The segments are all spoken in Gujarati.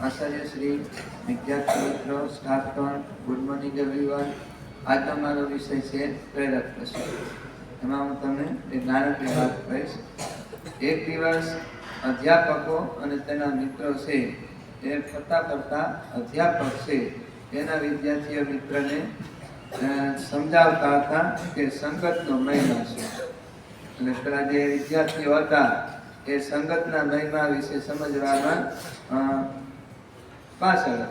આચાર્ય શ્રી, વિદ્યાર્થી મિત્રો, સ્ટાફગણ, ગુડ મોર્નિંગ એવરીવન. આજનો મારો વિષય છે પ્રેરક પ્રસંગ. એમાં હું તમને એક નાનકડી વાત કહીશ. એક દિવસ અધ્યાપકો અને તેના મિત્રો છે એ ફરતા અધ્યાપક છે એના વિદ્યાર્થીઓ મિત્રને સમજાવતા હતા કે સંગતનો મહિમા છે. અને પેલા જે વિદ્યાર્થીઓ હતા એ સંગતના મહિમા વિશે સમજવામાં પાછળ.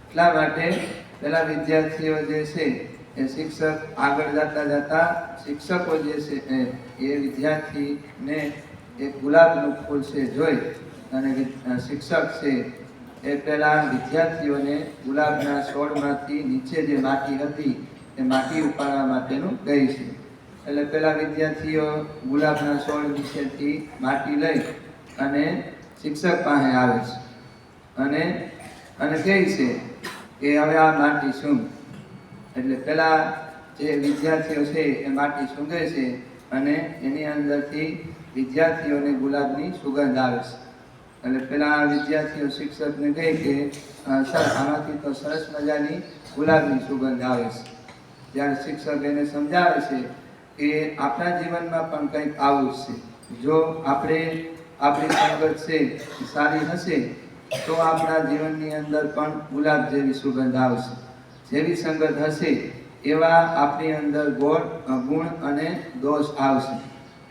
એટલા માટે પેલા વિદ્યાર્થીઓ જે છે એ શિક્ષક આગળ જતા શિક્ષકો જે છે એ વિદ્યાર્થીને એક ગુલાબનું ફૂલ છે જોઈ અને શિક્ષક છે એ પેલા વિદ્યાર્થીઓને ગુલાબના છોડમાંથી નીચે જે માટી હતી એ માટી ઉપાડવા માટેનું કહે છે. એટલે પેલા વિદ્યાર્થીઓ ગુલાબના છોડ નીચેથી માટી લઈ અને શિક્ષક પાસે આવે છે અને કહે છે કે હવે આ માટી શું. એટલે પેલા જે વિદ્યાર્થીઓ છે એ માટી સૂંઘે છે અને એની અંદરથી વિદ્યાર્થીઓને ગુલાબની સુગંધ આવે છે. એટલે પેલા વિદ્યાર્થીઓ શિક્ષકને કહે કે સર આમાંથી તો સરસ મજાની ગુલાબની સુગંધ આવે છે. જ્યારે શિક્ષક એને સમજાવે છે કે આપણા જીવનમાં પણ કંઈક આવું જ છે. જો આપણી સંગત છે સારી હશે તો આપણા જીવનની અંદર પણ ગુલાબ જેવી સુગંધ આવશે. જેવી સંગત હશે એવા આપણી અંદર ગુણ અને દોષ આવશે.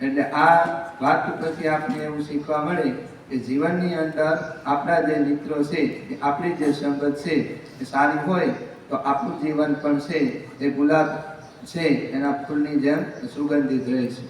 એટલે આ વાત પરથી આપણે એવું શીખવા મળે કે જીવનની અંદર આપણા જે મિત્રો છે એ આપણી જે સંગત છે એ સારી હોય તો આપણું જીવન પણ છે એ ગુલાબ છે એના ફૂલની જેમ સુગંધિત રહે છે.